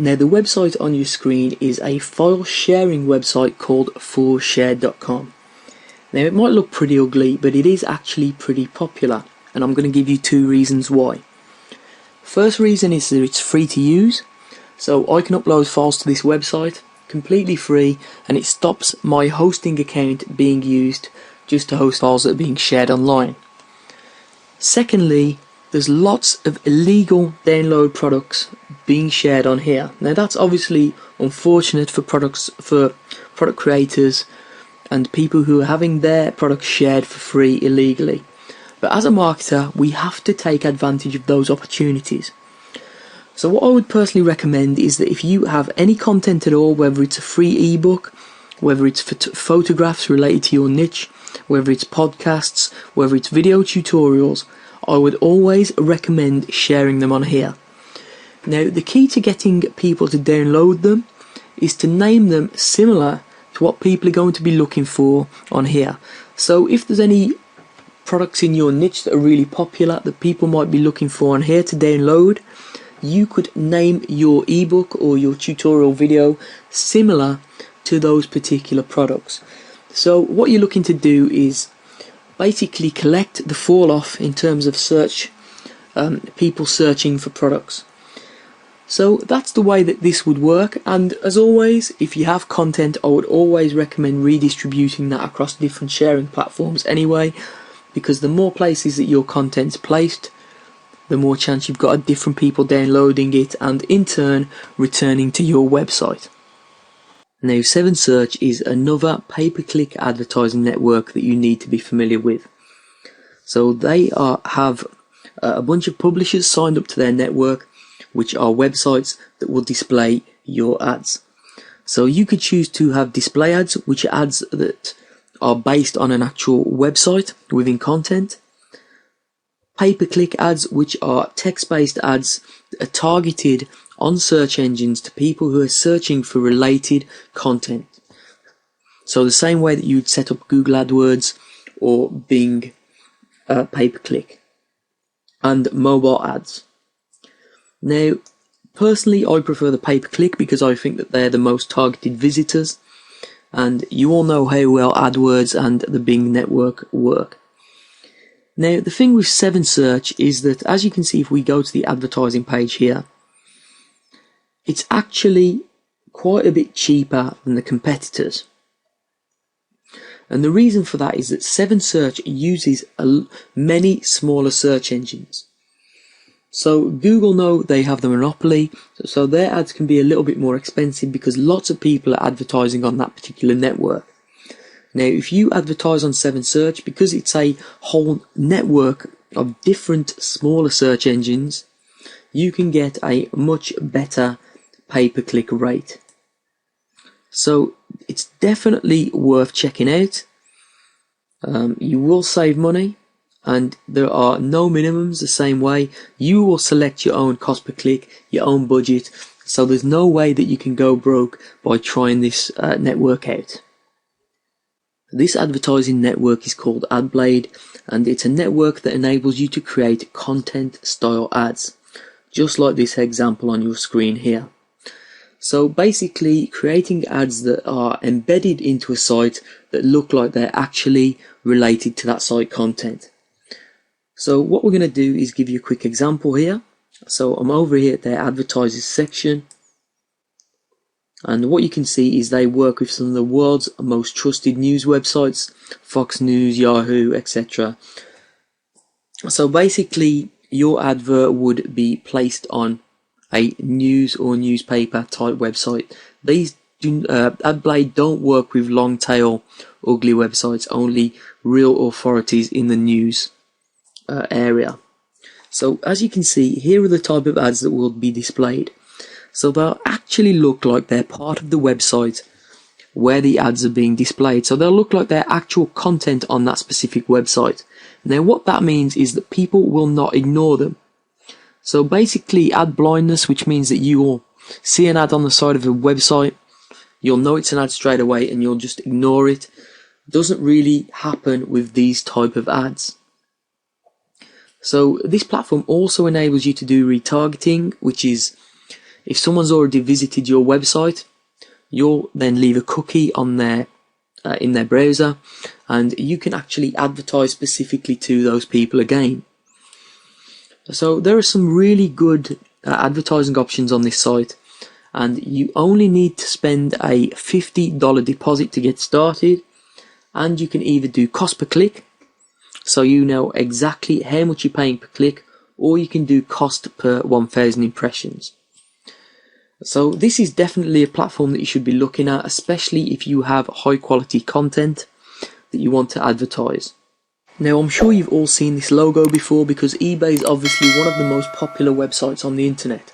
Now the website on your screen is a file sharing website called sourcesh-educate. Now it might look pretty ugly, but it is actually pretty popular, and I'm going to give you two reasons why. First reason is that it's free to use, so I can upload files to this website completely free, and it stops my hosting account being used just to host files that are being shared online. Secondly, there's lots of illegal download products being shared on here. Now that's obviously unfortunate for product creators and people who are having their products shared for free illegally. But as a marketer, we have to take advantage of those opportunities. So what I would personally recommend is that if you have any content at all, whether it's a free ebook, whether it's photographs related to your niche, whether it's podcasts, whether it's video tutorials, I would always recommend sharing them on here. Now, the key to getting people to download them is to name them similar to what people are going to be looking for on here. So if there's any products in your niche that are really popular that people might be looking for on here to download, you could name your ebook or your tutorial video similar to those particular products. So what you're looking to do is basically collect the fall off in terms of search, people searching for products. So that's the way that this would work, and as always, if you have content, I would always recommend redistributing that across different sharing platforms anyway, because the more places that your content's placed, the more chance you've got of different people downloading it and in turn returning to your website. Now 7Search is another pay-per-click advertising network that you need to be familiar with. So they have a bunch of publishers signed up to their network, which are websites that will display your ads. So you could choose to have display ads, which are ads that are based on an actual website within content. Pay-per-click ads, which are text-based ads that are targeted on search engines to people who are searching for related content. So the same way that you'd set up Google AdWords or Bing pay-per-click. And mobile ads. Now, personally, I prefer the pay-per-click because I think that they're the most targeted visitors, and you all know how well AdWords and the Bing network work. Now, the thing with 7Search is that, as you can see, if we go to the advertising page here, it's actually quite a bit cheaper than the competitors. And the reason for that is that 7Search uses many smaller search engines. So Google know they have the monopoly, so their ads can be a little bit more expensive because lots of people are advertising on that particular network. Now, if you advertise on 7Search, because it's a whole network of different smaller search engines, you can get a much better pay-per-click rate. So it's definitely worth checking out. You will save money, and there are no minimums the same way. You will select your own cost per click, your own budget, so there's no way that you can go broke by trying this network out. This advertising network is called AdBlade, and it's a network that enables you to create content style ads, just like this example on your screen here. So basically creating ads that are embedded into a site that look like they're actually related to that site content. So what we're going to do is give you a quick example here. So I'm over here at their advertisers section, and what you can see is they work with some of the world's most trusted news websites, Fox News, Yahoo, etc. So basically your advert would be placed on a news or newspaper type website. These AdBlade don't work with long tail ugly websites, only real authorities in the news area. So as you can see, here are the type of ads that will be displayed. So they'll actually look like they're part of the website where the ads are being displayed. So they'll look like they're actual content on that specific website. Now what that means is that people will not ignore them. So basically ad blindness, which means that you will see an ad on the side of a website, you'll know it's an ad straight away and you'll just ignore it, doesn't really happen with these type of ads. So this platform also enables you to do retargeting, which is If someone's already visited your website, you'll then leave a cookie on their in their browser, and you can actually advertise specifically to those people again. So there are some really good advertising options on this site, and you only need to spend a $50 deposit to get started, and you can either do cost per click, so you know exactly how much you're paying per click, or you can do cost per 1,000 impressions. So this is definitely a platform that you should be looking at, especially if you have high quality content that you want to advertise. Now, I'm sure you've all seen this logo before, because eBay is obviously one of the most popular websites on the internet.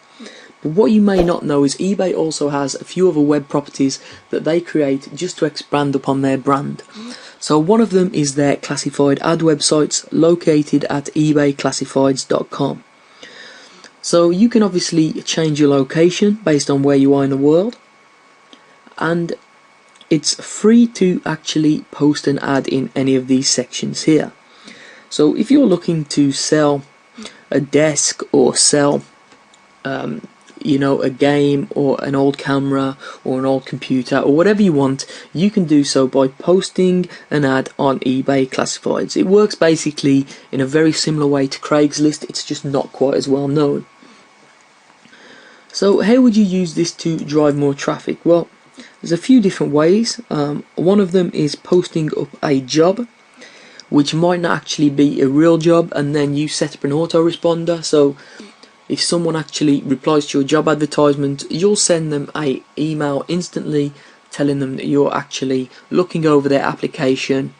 But what you may not know is eBay also has a few other web properties that they create just to expand upon their brand. So one of them is their classified ad websites located at ebayclassifieds.com. So you can obviously change your location based on where you are in the world, and it's free to actually post an ad in any of these sections here. So if you're looking to sell a desk, or sell a game, or an old camera, or an old computer, or whatever you want, you can do so by posting an ad on eBay Classifieds. It works basically in a very similar way to Craigslist, it's just not quite as well known. So how would you use this to drive more traffic? Well, there's a few different ways. One of them is posting up a job, which might not actually be a real job, and then you set up an autoresponder. So if someone actually replies to your job advertisement, you'll send them an email instantly telling them that you're actually looking over their application,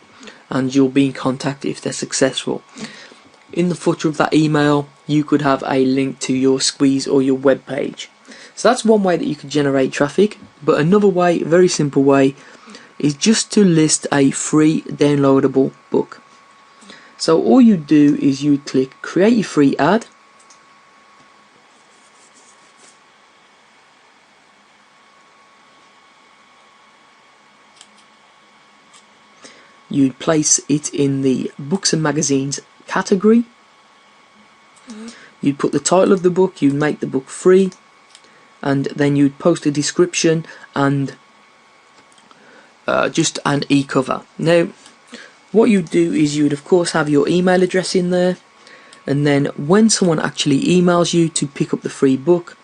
and you'll be in contact if they're successful. In the footer of that email, you could have a link to your squeeze or your web page. So that's one way that you could generate traffic. But another way, very simple way, is just to list a free downloadable book. So all you do is you click create your free ad, you'd place it in the books and magazines category. You'd put the title of the book, you'd make the book free, and then you'd post a description and just an e-cover. Now, what you'd do is you'd of course have your email address in there, and then when someone actually emails you to pick up the free book,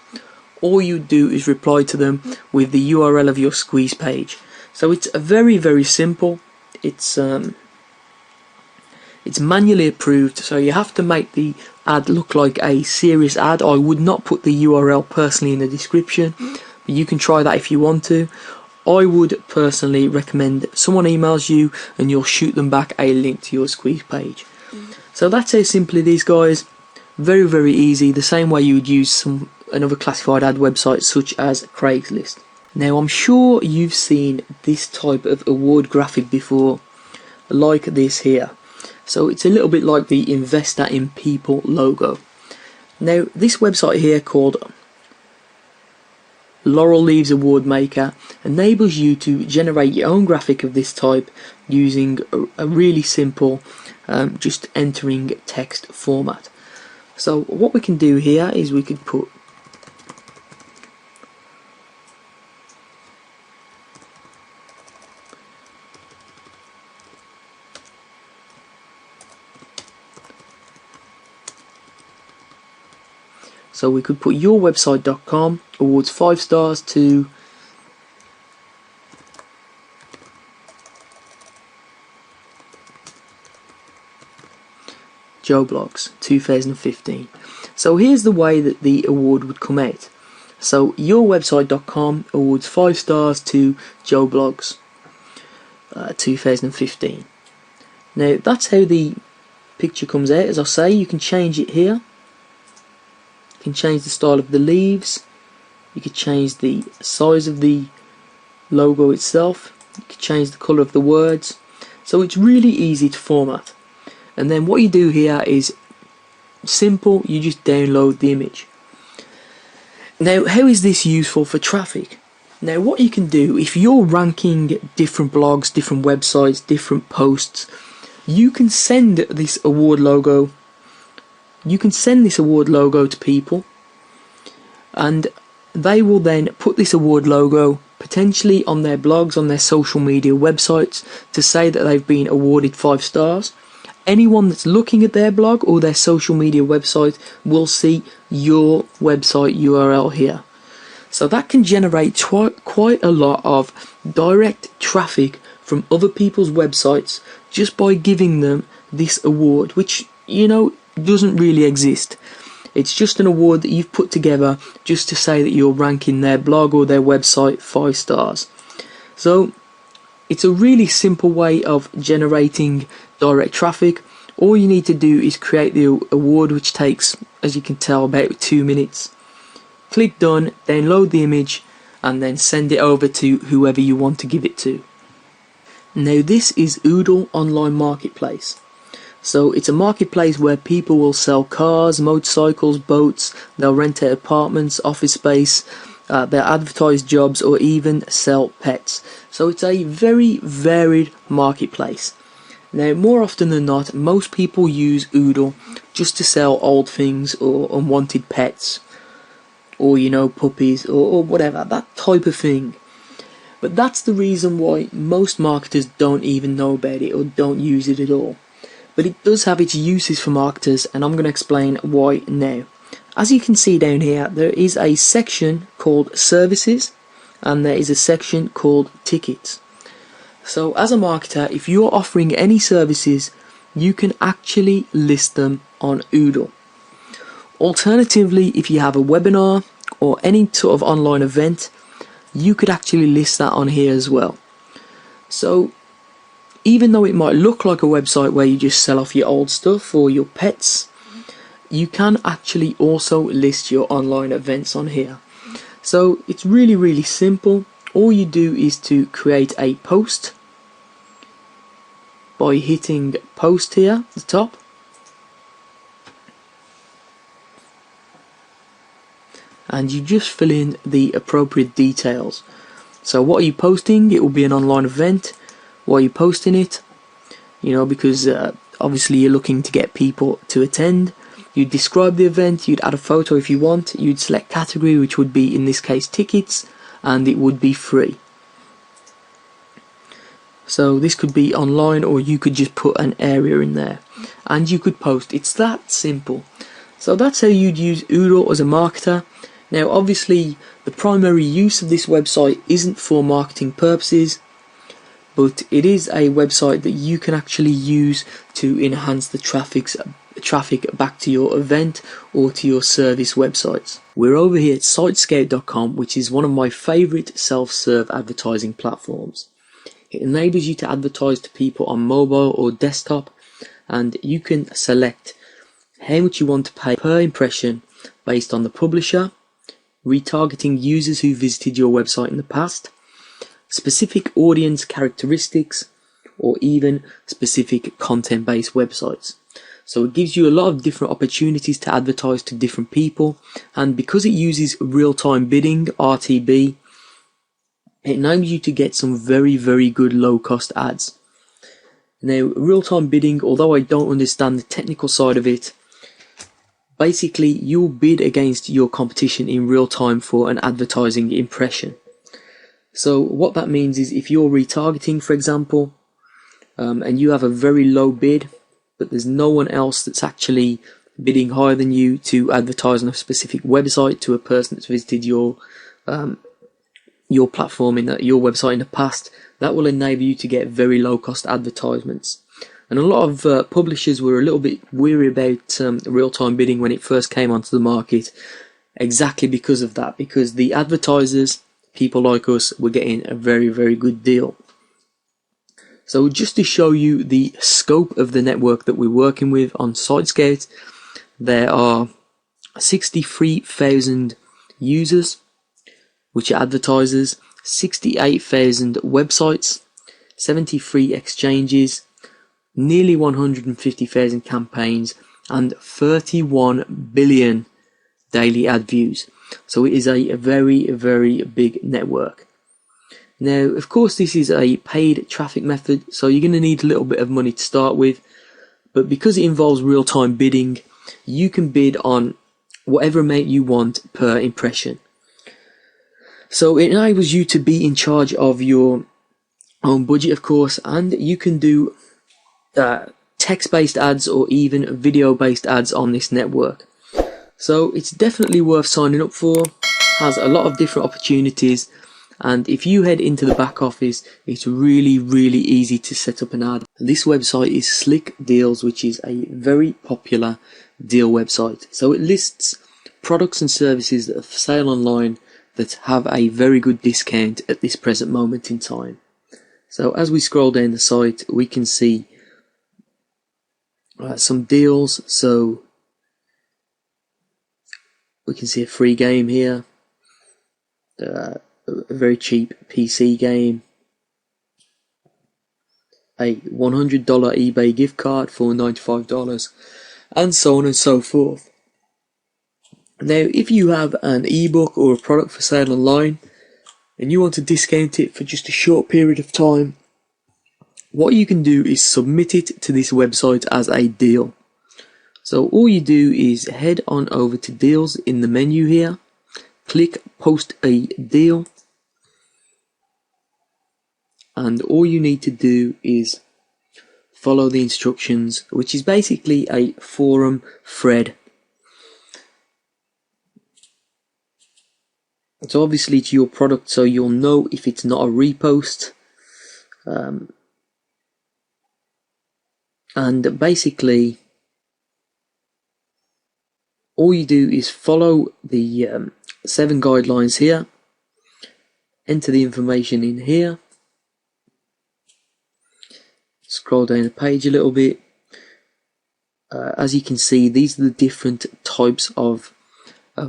all you do is reply to them with the URL of your squeeze page. So it's very, very simple. It's manually approved, so you have to make the ad look like a serious ad. I would not put the URL personally in the description, but you can try that if you want to. I would personally recommend someone emails you and you'll shoot them back a link to your squeeze page. So that's how simple it is, guys. Very, very easy, the same way you would use another classified ad website such as Craigslist. Now, I'm sure you've seen this type of award graphic before, like this here. So it's a little bit like the Investor in People logo. Now, this website here called Laurel Leaves Award Maker enables you to generate your own graphic of this type using a really simple just entering text format. So what we can do here is we could put yourwebsite.com awards 5 stars to Joe Blogs 2015. So here's the way that the award would come out. So yourwebsite.com awards 5 stars to Joe Blogs 2015. Now that's how the picture comes out. As I say, you can change it here. You can change the style of the leaves, you can change the size of the logo itself, you can change the colour of the words. So it's really easy to format. And then what you do here is simple, you just download the image. Now, how is this useful for traffic? Now, what you can do, if you're ranking different blogs, different websites, different posts, you can send this award logo to people, and they will then put this award logo potentially on their blogs, on their social media websites, to say that they've been awarded 5 stars. Anyone that's looking at their blog or their social media website will see your website URL here. So that can generate quite a lot of direct traffic from other people's websites just by giving them this award, which, doesn't really exist. It's just an award that you've put together just to say that you're ranking their blog or their website 5 stars. So it's a really simple way of generating direct traffic. All you need to do is create the award, which takes, as you can tell, about 2 minutes. Click done, download the image, and then send it over to whoever you want to give it to. Now this is Oodle Online Marketplace. So it's a marketplace where people will sell cars, motorcycles, boats, they'll rent out apartments, office space, they'll advertise jobs, or even sell pets. So it's a very varied marketplace. Now, more often than not, most people use Oodle just to sell old things or unwanted pets, or puppies, or whatever, that type of thing. But that's the reason why most marketers don't even know about it or don't use it at all. But it does have its uses for marketers, and I'm going to explain why now. As you can see down here, there is a section called Services, and there is a section called Tickets. So as a marketer, if you're offering any services, you can actually list them on Oodle. Alternatively, if you have a webinar or any sort of online event, you could actually list that on here as well. So even though it might look like a website where you just sell off your old stuff or your pets, you can actually also list your online events on here. So it's really simple. All you do is to create a post by hitting post here at the top. And you just fill in the appropriate details. So what are you posting? It will be an online event. Why are you posting it? Because obviously you're looking to get people to attend. You'd describe the event, you'd add a photo if you want, you'd select category, which would be in this case tickets, and it would be free. So this could be online, or you could just put an area in there and you could post. It's that simple. So that's how you'd use Oodle as a marketer. Now obviously the primary use of this website isn't for marketing purposes, but it is a website that you can actually use to enhance the traffic back to your event or to your service websites. We're over here at sitescout.com, which is one of my favorite self-serve advertising platforms. It enables you to advertise to people on mobile or desktop, and you can select how much you want to pay per impression based on the publisher, retargeting users who visited your website in the past, specific audience characteristics, or even specific content-based websites. So it gives you a lot of different opportunities to advertise to different people, and because it uses real-time bidding, RTB, it enables you to get some very good low-cost ads. Now, real-time bidding, although I don't understand the technical side of it, basically you'll bid against your competition in real time for an advertising impression. So what that means is if you're retargeting, for example, and you have a very low bid, but there's no one else that's actually bidding higher than you to advertise on a specific website to a person that's visited your platform your website in the past, that will enable you to get very low cost advertisements. And a lot of publishers were a little bit weary about real-time bidding when it first came onto the market, exactly because of that, because the advertisers, people like us, were getting a very good deal. So just to show you the scope of the network that we're working with on SiteScout, there are 63,000 users, which are advertisers, 68,000 websites, 73 exchanges, nearly 150,000 campaigns, and 31 billion daily ad views. So it is a very big network. Now, of course, this is a paid traffic method, so you're going to need a little bit of money to start with, but because it involves real-time bidding, you can bid on whatever amount you want per impression. So it enables you to be in charge of your own budget, of course, and you can do text-based ads or even video-based ads on this network. So it's definitely worth signing up for, has a lot of different opportunities, and if you head into the back office, it's really easy to set up an ad. This website is Slick Deals, which is a very popular deal website. So it lists products and services that are for sale online that have a very good discount at this present moment in time. So as we scroll down the site, we can see some deals. So we can see a free game here, a very cheap PC game, a $100 eBay gift card for $95, and so on and so forth. Now, if you have an ebook or a product for sale online and you want to discount it for just a short period of time, what you can do is submit it to this website as a deal. So all you do is head on over to deals in the menu here, click post a deal, and all you need to do is follow the instructions, which is basically a forum thread. It's obviously to your product, so you'll know if it's not a repost. And basically, all you do is follow the 7 guidelines here, enter the information in here, scroll down the page a little bit. As you can see, these are the different types of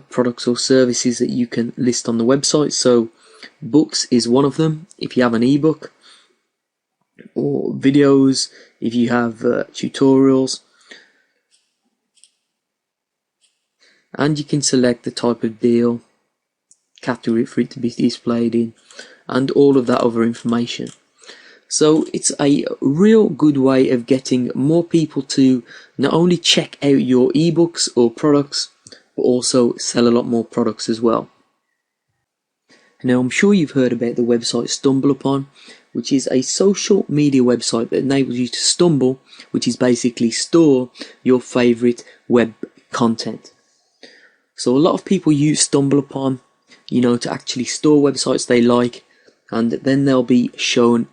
products or services that you can list on the website. So books is one of them if you have an ebook, or videos if you have tutorials, and you can select the type of deal, category for it to be displayed in, and all of that other information. So it's a real good way of getting more people to not only check out your ebooks or products, but also sell a lot more products as well. Now, I'm sure you've heard about the website StumbleUpon, which is a social media website that enables you to stumble, which is basically store your favorite web content. So a lot of people use StumbleUpon, to actually store websites they like, and then they'll be shown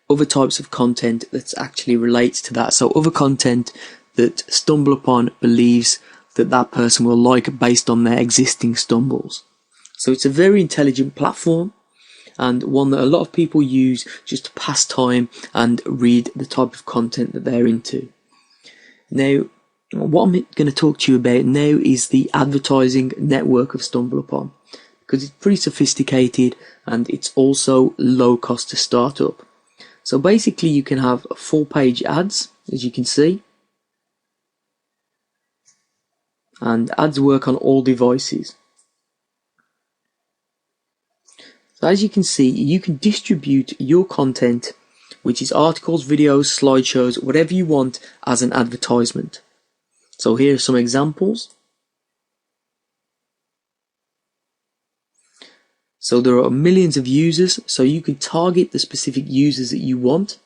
other types of content that actually relates to that. So other content that StumbleUpon believes that person will like based on their existing stumbles. So it's a very intelligent platform, and one that a lot of people use just to pass time and read the type of content that they're into. Now, what I'm going to talk to you about now is the advertising network of StumbleUpon, because it's pretty sophisticated and it's also low cost to start up. So basically you can have full page ads, as you can see, and ads work on all devices. So as you can see, you can distribute your content, which is articles, videos, slideshows, whatever you want, as an advertisement. So here are some examples. So there are millions of users, so you can target the specific users that you want.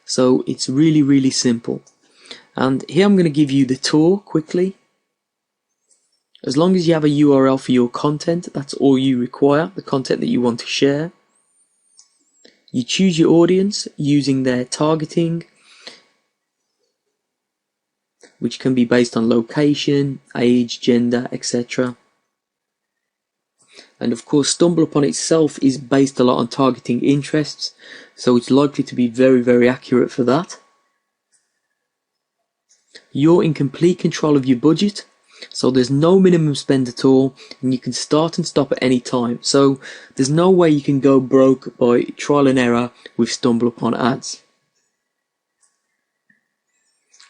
So it's really simple. And here I'm going to give you the tour quickly. As long as you have a URL for your content, that's all you require, the content that you want to share. You choose your audience using their targeting, which can be based on location, age, gender, etc. And of course, StumbleUpon itself is based a lot on targeting interests, so it's likely to be very accurate for that. You're in complete control of your budget, so there's no minimum spend at all, and you can start and stop at any time. So there's no way you can go broke by trial and error with StumbleUpon ads.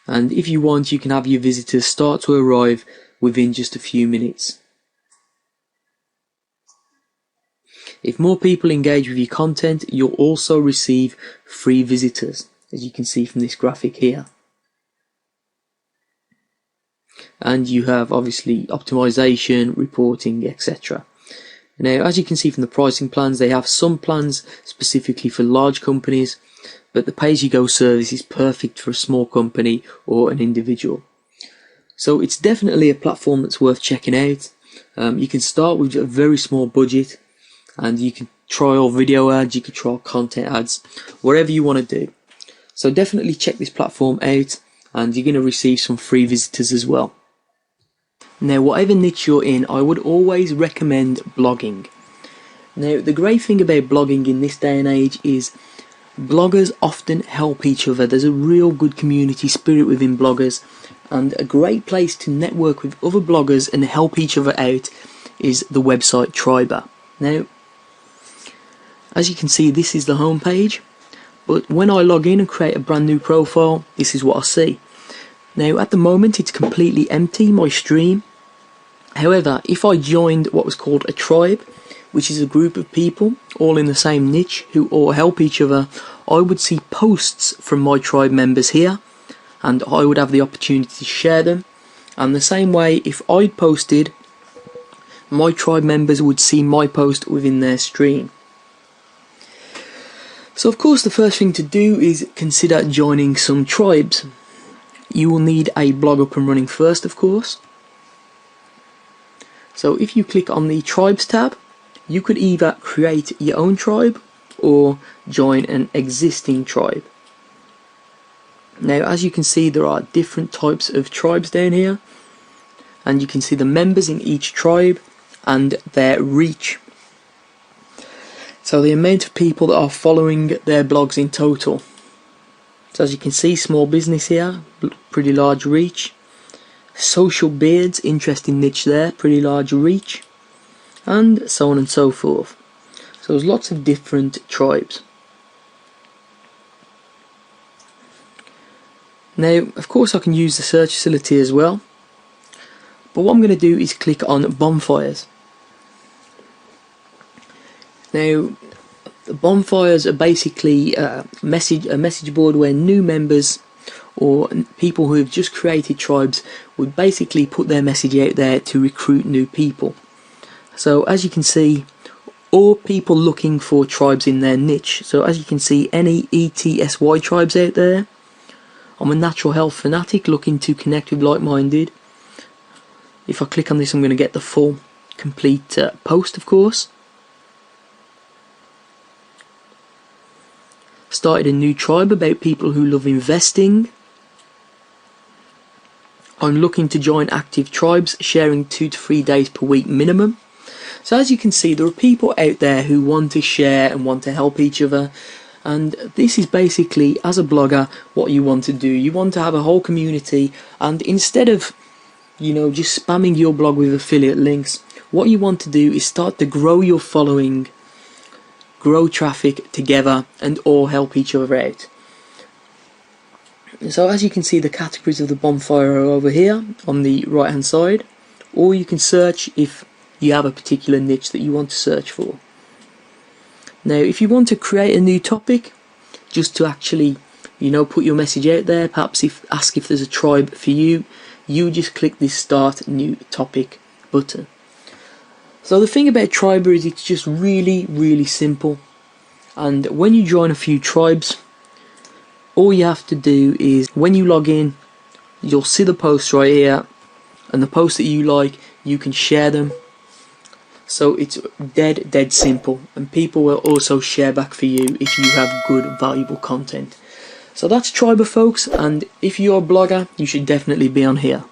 And if you want, you can have your visitors start to arrive within just a few minutes. If more people engage with your content, you'll also receive free visitors, as you can see from this graphic here. and you have obviously optimization, reporting, etc. Now, as you can see from the pricing plans, they have some plans specifically for large companies, but the pay-as-you-go service is perfect for a small company or an individual. So it's definitely a platform that's worth checking out. You can start with a very small budget, and you can trial video ads, you can trial content ads, whatever you want to do. So definitely check this platform out, and you're going to receive some free visitors as well. Now, whatever niche you're in, I would always recommend blogging. Now, the great thing about blogging in this day and age is bloggers often help each other. There's a real good community spirit within bloggers, and a great place to network with other bloggers and help each other out is the website Triber. Now, as you can see, this is the home page, but when I log in and create a brand new profile, this is what I see. Now, at the moment, it's completely empty, my stream. However, if I joined what was called a tribe, which is a group of people all in the same niche who all help each other, I would see posts from my tribe members here, and I would have the opportunity to share them. And the same way, if I posted, my tribe members would see my post within their stream. So of course, the first thing to do is consider joining some tribes. You will need a blog up and running first, of course. So if you click on the Tribes tab, you could either create your own tribe or join an existing tribe. Now, as you can see, there are different types of tribes down here, and you can see the members in each tribe and their reach. So the amount of people that are following their blogs in total. So as you can see, small business here, pretty large reach. Social beards, interesting niche there, pretty large reach. And so on and so forth. So there's lots of different tribes. Now, of course, I can use the search facility as well. But what I'm going to do is click on bonfires. Now, the bonfires are basically a message board where new members or people who have just created tribes would basically put their message out there to recruit new people. So as you can see, or people looking for tribes in their niche. So as you can see, any ETSY tribes out there. I'm a natural health fanatic looking to connect with like-minded. If I click on this, I'm going to get the full complete post, of course. Started a new tribe about people who love investing. I'm looking to join active tribes, sharing 2 to 3 days per week minimum. So as you can see, there are people out there who want to share and want to help each other. And this is basically, as a blogger, what you want to do. You want to have a whole community, and instead of, just spamming your blog with affiliate links, what you want to do is start to grow your following, grow traffic together, and all help each other out. So as you can see, the categories of the bonfire are over here on the right hand side, or you can search if you have a particular niche that you want to search for. Now, if you want to create a new topic, just to actually, put your message out there, perhaps ask if there's a tribe for you, you just click this Start New Topic button. So the thing about Triber is it's just really, really simple. And when you join a few tribes, all you have to do is, when you log in, you'll see the posts right here, and the posts that you like, you can share them. So it's dead simple, and people will also share back for you if you have good, valuable content. So that's Triber, folks, and if you're a blogger, you should definitely be on here.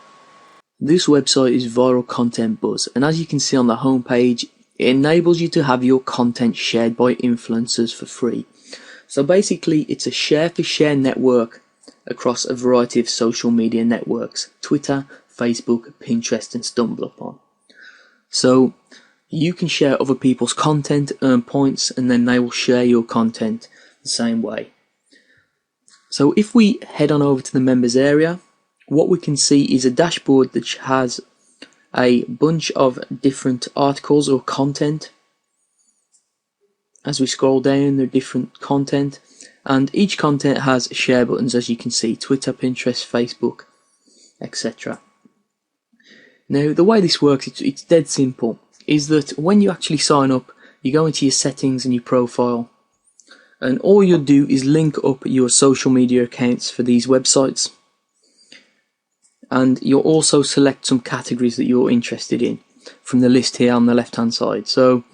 This website is Viral Content Buzz, and as you can see on the home page, it enables you to have your content shared by influencers for free. So basically, it's a share-for-share network across a variety of social media networks: Twitter, Facebook, Pinterest, and StumbleUpon. So you can share other people's content, earn points, and then they will share your content the same way. So if we head on over to the members area, what we can see is a dashboard that has a bunch of different articles or content. As we scroll down, there are different content, and each content has share buttons, as you can see: Twitter, Pinterest, Facebook, etc. Now, the way this works, it's dead simple, is that when you actually sign up, you go into your settings and your profile, and all you'll do is link up your social media accounts for these websites, and you'll also select some categories that you're interested in from the list here on the left hand side. So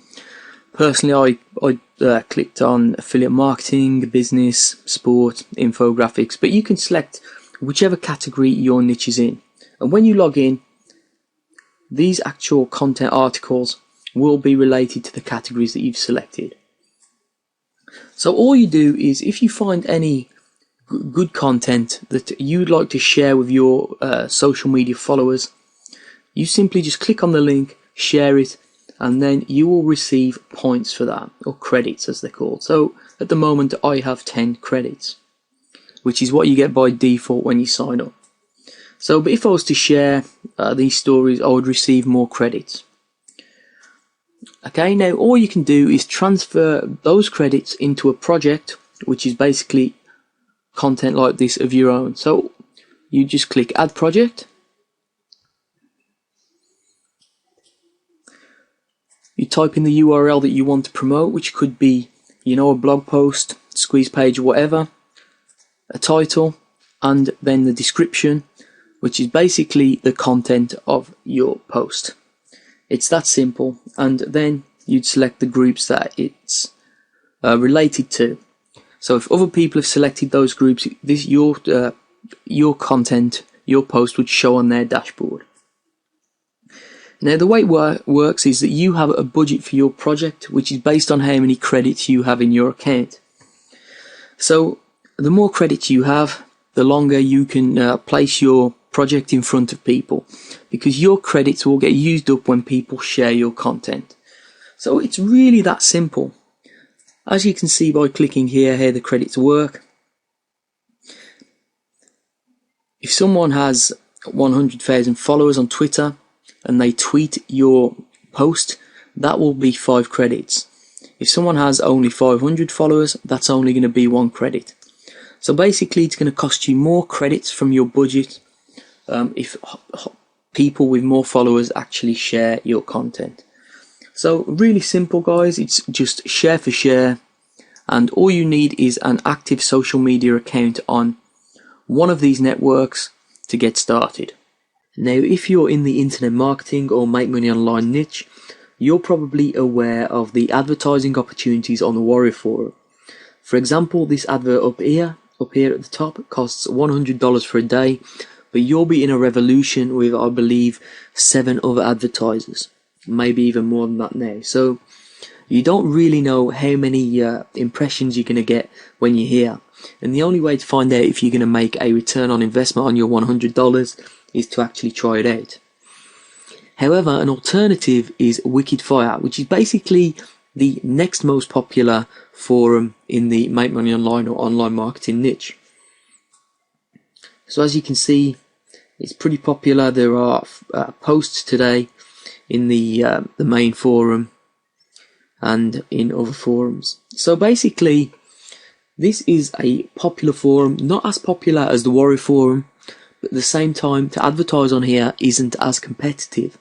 personally, I clicked on affiliate marketing, business, sport, infographics, but you can select whichever category your niche is in, and when you log in, these actual content articles will be related to the categories that you've selected. So all you do is, if you find any good content that you'd like to share with your social media followers, you simply just click on the link, share it, and then you will receive points for that, or credits as they're called. So at the moment I have 10 credits, which is what you get by default when you sign up. So, but if I was to share these stories, I would receive more credits. Okay, now all you can do is transfer those credits into a project, which is basically content like this of your own. So you just click Add Project. You type in the URL that you want to promote, which could be, a blog post, squeeze page, whatever, a title, and then the description, which is basically the content of your post. It's that simple, and then you'd select the groups that it's related to. So if other people have selected those groups, your content, your post would show on their dashboard. Now the way it works is that you have a budget for your project, which is based on how many credits you have in your account. So the more credits you have, the longer you can place your project in front of people, because your credits will get used up when people share your content. So it's really that simple. As you can see by clicking here how the credits work, if someone has 100,000 followers on Twitter and they tweet your post, that will be 5 credits. If someone has only 500 followers, that's only going to be 1 credit. So basically it's going to cost you more credits from your budget if people with more followers actually share your content. So really simple, guys. It's just share for share, and all you need is an active social media account on one of these networks to get started. Now, if you're in the internet marketing or make money online niche, you're probably aware of the advertising opportunities on the Warrior Forum. For example, this advert up here at the top costs $100 for a day, but you'll be in a revolution with, I believe, 7 other advertisers, maybe even more than that now. So you don't really know how many impressions you're going to get when you're here, and the only way to find out if you're going to make a return on investment on your $100 is to actually try it out. However, an alternative is Wicked Fire, which is basically the next most popular forum in the make money online or online marketing niche. So as you can see, it's pretty popular. There are posts today in the main forum and in other forums. So basically, this is a popular forum, not as popular as the Warrior Forum, but at the same time, to advertise on here isn't as competitive.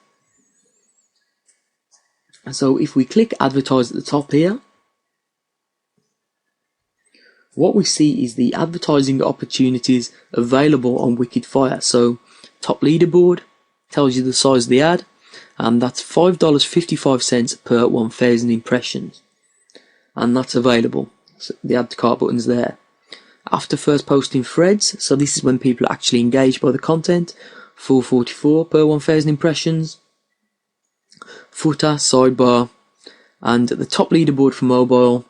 So if we click advertise at the top here, what we see is the advertising opportunities available on Wicked Fire. So top leaderboard tells you the size of the ad, and that's $5.55 per 1,000 impressions, and that's available. So the add to cart button's there. After first posting threads, so this is when people are actually engaged by the content, $4.44 per 1,000 impressions. Footer, sidebar, and the top leaderboard for mobile,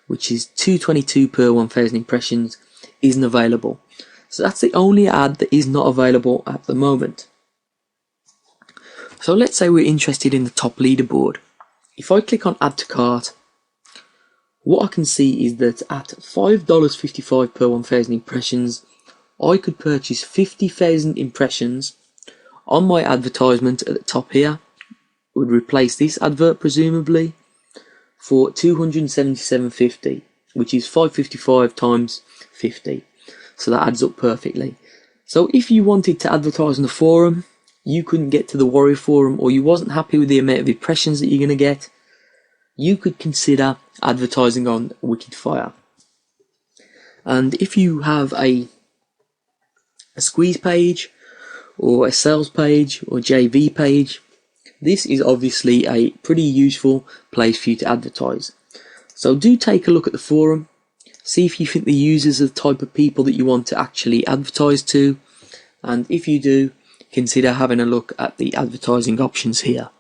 which is $2.22 per 1,000 impressions, isn't available. So that's the only ad that is not available at the moment. So let's say we're interested in the top leaderboard. If I click on add to cart, what I can see is that at $5.55 per 1,000 impressions, I could purchase 50,000 impressions on my advertisement at the top here. Would replace this advert presumably for $277.50, which is $5.55 times 50. So that adds up perfectly. So if you wanted to advertise on the forum, you couldn't get to the Warrior Forum, or you wasn't happy with the amount of impressions that you're going to get, you could consider advertising on Wikifire. And if you have a squeeze page, or a sales page, or JV page, this is obviously a pretty useful place for you to advertise. So do take a look at the forum, see if you think the users are the type of people that you want to actually advertise to, and if you do, consider having a look at the advertising options here.